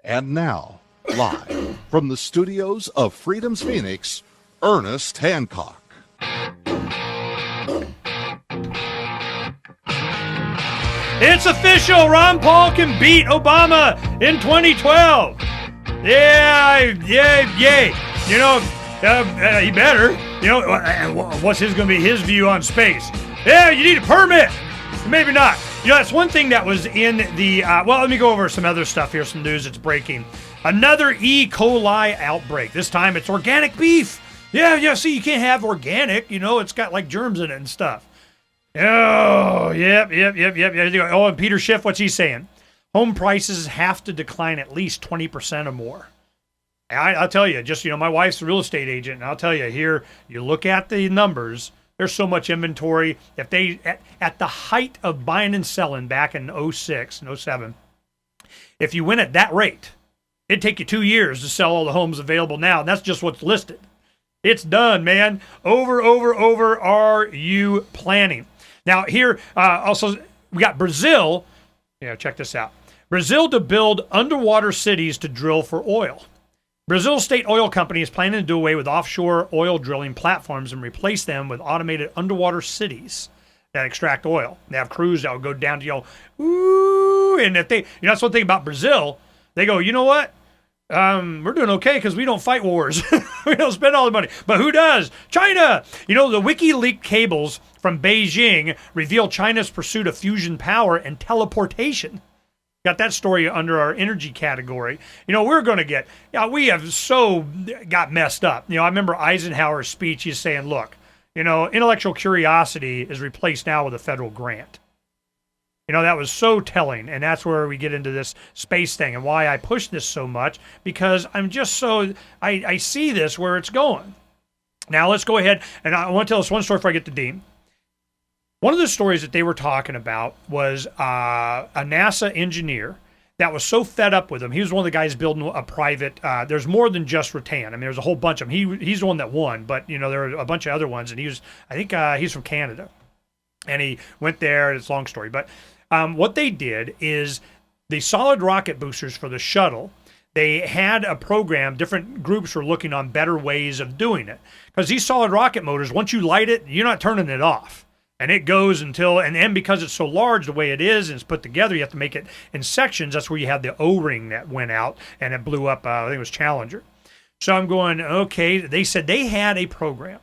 And now, live from the studios of Freedom's Phoenix, Ernest Hancock. It's official! Ron Paul can beat Obama in 2012! Yay! You know, he better. You know, what's going to be his view on space? Yeah, you need a permit! Maybe not. You know, that's one thing that was in the, well, let me go over some other stuff here, some news that's breaking. Another E. coli outbreak. This time it's organic beef. Yeah, see, you can't have organic, you know, it's got like germs in it and stuff. Oh, yep. Oh, and Peter Schiff, what's he saying? Home prices have to decline at least 20% or more. I'll tell you, just, you know, my wife's a real estate agent, and I'll tell you here, you look at the numbers, there's so much inventory. If they, at the height of buying and selling back in 06 and 07, if you went at that rate, it'd take you 2 years to sell all the homes available now, and that's just what's listed. It's done, man. Over. Are you planning? Now, here, also, we got Brazil. Yeah, check this out. Brazil to build underwater cities to drill for oil. Brazil's state oil company is planning to do away with offshore oil drilling platforms and replace them with automated underwater cities that extract oil. They have crews that will go down to yell, ooh, and if they, you know, that's one thing about Brazil. They go, you know what? We're doing okay because we don't fight wars. We don't spend all the money. But who does? China! You know, the WikiLeaks cables from Beijing reveal China's pursuit of fusion power and teleportation. Got that story under our energy category. You know, we're going to get, we have so got messed up. You know, I remember Eisenhower's speech, he's saying, look, you know, intellectual curiosity is replaced now with a federal grant. You know, that was so telling, and that's where we get into this space thing and why I push this so much, because I'm just so, I see this where it's going. Now, let's go ahead, and I want to tell us one story before I get to Dean. One of the stories that they were talking about was a NASA engineer that was so fed up with him. He was one of the guys building a private, there's more than just Rattan. I mean, there's a whole bunch of them. He's the one that won, but, you know, there are a bunch of other ones, and I think he's from Canada. And he went there, it's a long story, but what they did is the solid rocket boosters for the shuttle, they had a program, different groups were looking on better ways of doing it. Because these solid rocket motors, once you light it, you're not turning it off. And it goes until, and then because it's so large the way it is and it's put together, you have to make it in sections. That's where you have the O-ring that went out and it blew up, I think it was Challenger. So I'm going, okay, they said they had a program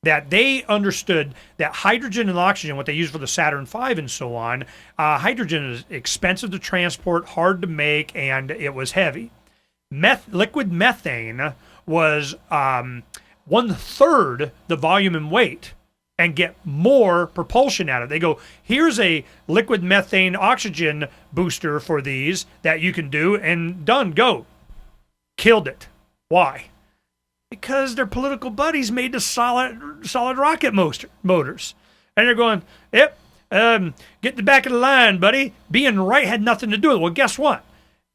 that they understood that hydrogen and oxygen, what they use for the Saturn V and so on, hydrogen is expensive to transport, hard to make, and it was heavy. Liquid methane was 1/3 the volume and weight and get more propulsion out of it. They go, here's a liquid methane oxygen booster for these that you can do, and done, go. Killed it. Why? Because their political buddies made the solid rocket motors. And they're going, yep, get in the back of the line, buddy. Being right had nothing to do with it. Well, guess what?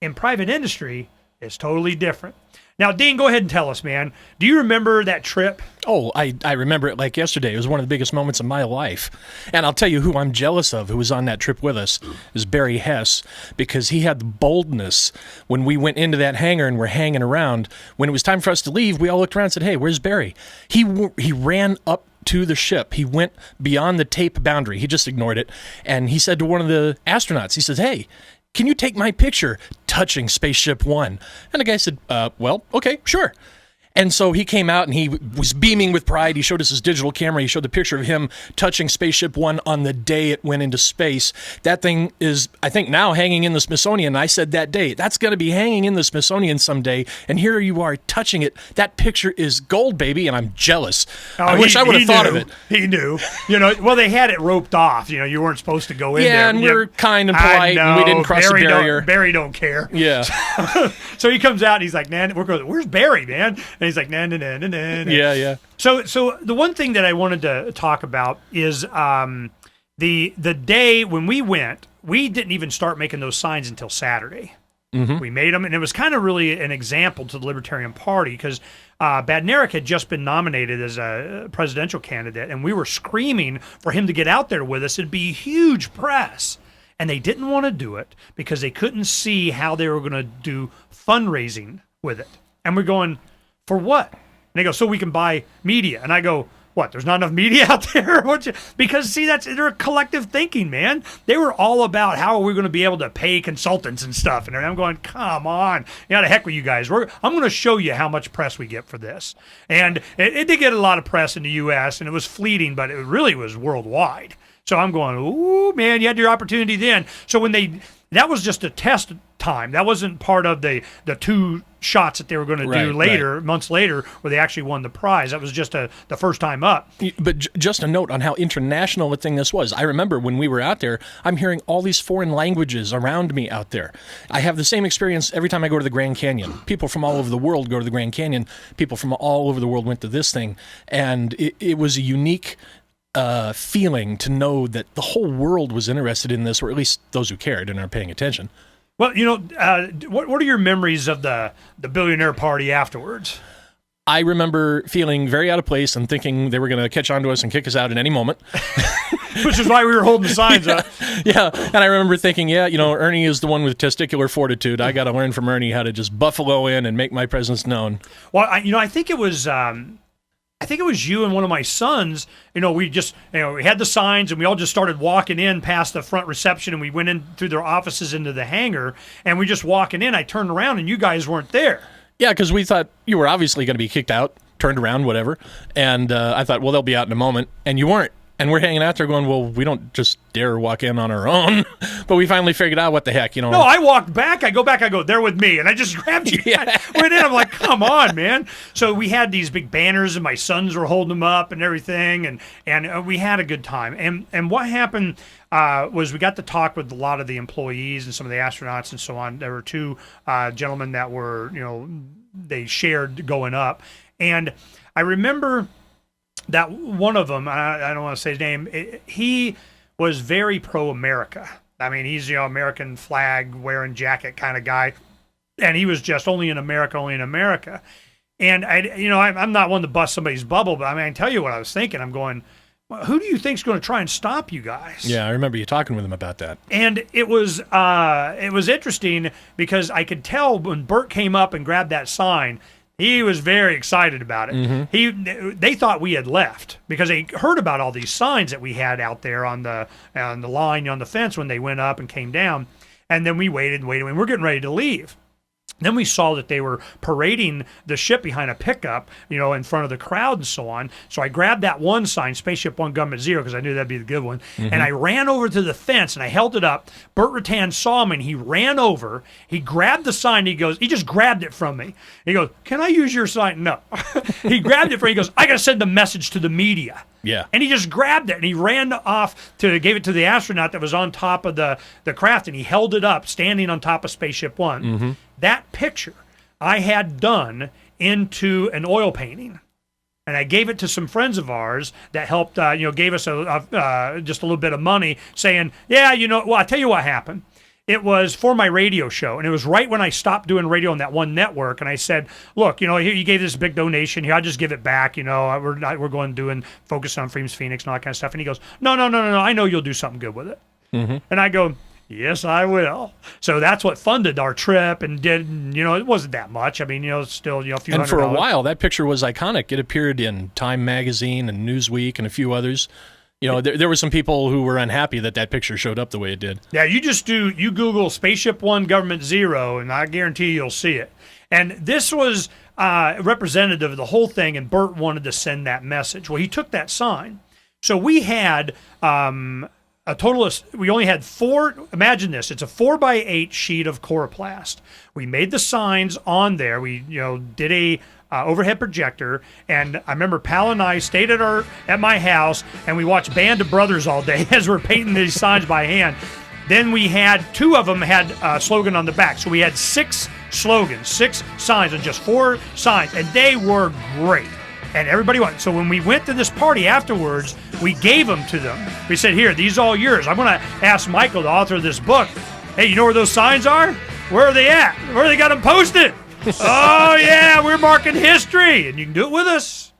In private industry, it's totally different. Now, Dean, go ahead and tell us, man. Do you remember that trip? Oh, I remember it like yesterday. It was one of the biggest moments of my life. And I'll tell you who I'm jealous of, who was on that trip with us, is Barry Hess, because he had the boldness when we went into that hangar and were hanging around. When it was time for us to leave, we all looked around and said, hey, where's Barry? He ran up to the ship. He went beyond the tape boundary. He just ignored it. And he said to one of the astronauts, he says, hey, can you take my picture touching Spaceship One? And the guy said, well, okay, sure. And so he came out and he was beaming with pride. He showed us his digital camera. He showed the picture of him touching Spaceship One on the day it went into space. That thing is, I think, now hanging in the Smithsonian. I said that day, that's going to be hanging in the Smithsonian someday. And here you are touching it. That picture is gold, baby, and I'm jealous. I wish I would have thought of it. He knew. You know, well, they had it roped off. You know, you weren't supposed to go in there. Yeah, and we're kind and polite, and we didn't cross the barrier. Barry don't care. Yeah. So he comes out and he's like, man, where's Barry, man? And he's like, nah. Yeah. So the one thing that I wanted to talk about is the day when we went, we didn't even start making those signs until Saturday. Mm-hmm. We made them, and it was kind of really an example to the Libertarian Party because Badnarik had just been nominated as a presidential candidate, and we were screaming for him to get out there with us. It'd be huge press. and they didn't want to do it because they couldn't see how they were going to do fundraising with it. And we're going, for what? And they go, so we can buy media. And I go, what, there's not enough media out there? Because, see, they're collective thinking, man. They were all about how are we going to be able to pay consultants and stuff. And I'm going, come on. Yeah, the heck with you guys. I'm going to show you how much press we get for this. And it did get a lot of press in the U.S., and it was fleeting, but it really was worldwide. So I'm going, ooh, man, you had your opportunity then. So that was just a test time. That wasn't part of the 2 shots that they were going to do later, months later, where they actually won the prize. That was just the first time up. But just a note on how international a thing this was. I remember when we were out there, I'm hearing all these foreign languages around me out there. I have the same experience every time I go to the Grand Canyon. People from all over the world go to the Grand Canyon. People from all over the world went to this thing. And it was a unique feeling to know that the whole world was interested in this, or at least those who cared and are paying attention. Well, what are your memories of the billionaire party afterwards? I remember feeling very out of place and thinking they were going to catch on to us and kick us out at any moment. Which is why we were holding the signs up. Yeah, and I remember thinking, Ernie is the one with testicular fortitude. I got to learn from Ernie how to just buffalo in and make my presence known. Well, I think it was... I think it was you and one of my sons. We had the signs and we all just started walking in past the front reception, and we went in through their offices into the hangar, and we just walking in. I turned around and you guys weren't there. Yeah, because we thought you were obviously going to be kicked out, turned around, whatever. And I thought, well, they'll be out in a moment, and you weren't. And we're hanging out there going, well, we don't just dare walk in on our own. But we finally figured out what the heck, No, I walked back. I go back. I go, they're with me. And I just grabbed you. Yeah. I went in. I'm like, come on, man. So we had these big banners, and my sons were holding them up and everything. And we had a good time. And what happened was we got to talk with a lot of the employees and some of the astronauts and so on. There were 2 gentlemen that were, they shared going up. And I remember that one of them, I don't want to say his name, he was very pro-America. I mean, he's American flag wearing jacket kind of guy, and he was just only in America, only in America. And I'm not one to bust somebody's bubble, but I mean, I can tell you what I was thinking. I'm going, well, who do you think's going to try and stop you guys? Yeah, I remember you talking with him about that. And it was interesting because I could tell when Bert came up and grabbed that sign, he was very excited about it. Mm-hmm. They thought we had left because they heard about all these signs that we had out there on the line, on the fence when they went up and came down. And then we waited, and we're getting ready to leave. Then we saw that they were parading the ship behind a pickup, in front of the crowd and so on. So I grabbed that one sign, Spaceship One Government Zero, because I knew that'd be the good one. Mm-hmm. And I ran over to the fence and I held it up. Burt Rutan saw me and he ran over. He grabbed the sign. He just grabbed it from me. He goes, "Can I use your sign?" No. He grabbed it from me. He goes, "I got to send a message to the media." Yeah. And he just grabbed it and he ran off gave it to the astronaut that was on top of the craft, and he held it up, standing on top of Spaceship One. Mm-hmm. That picture I had done into an oil painting. And I gave it to some friends of ours that helped, gave us just a little bit of money, saying, yeah, well, I'll tell you what happened. It was for my radio show, and it was right when I stopped doing radio on that one network. And I said, look, you gave this big donation here. I'll just give it back. We're going doing focus on Freedom's Phoenix and all that kind of stuff. And he goes, no. I know you'll do something good with it. Mm-hmm. And I go, yes, I will. So that's what funded our trip, and it wasn't that much. I mean, still, a few And $100. for a while, that picture was iconic. It appeared in Time Magazine and Newsweek and a few others. There were some people who were unhappy that picture showed up the way it did. Yeah, you Google Spaceship One Government Zero, and I guarantee you'll see it. And this was representative of the whole thing, and Bert wanted to send that message. Well, he took that sign. So we had a total of, we only had 4, imagine this, it's a 4x8 sheet of coroplast. We made the signs on there. We, did a overhead projector, and I remember Pal and I stayed at my house, and we watched Band of Brothers all day as we're painting these signs by hand. Then we had 2 of them had a slogan on the back. So we had 6 slogans, 6 signs, and just 4 signs, and they were great. And everybody went. So when we went to this party afterwards, we gave them to them. We said, here, these are all yours. I'm going to ask Michael, the author of this book, hey, you know where those signs are? Where are they at? Where they got them posted? Oh, yeah, we're marking history. And you can do it with us.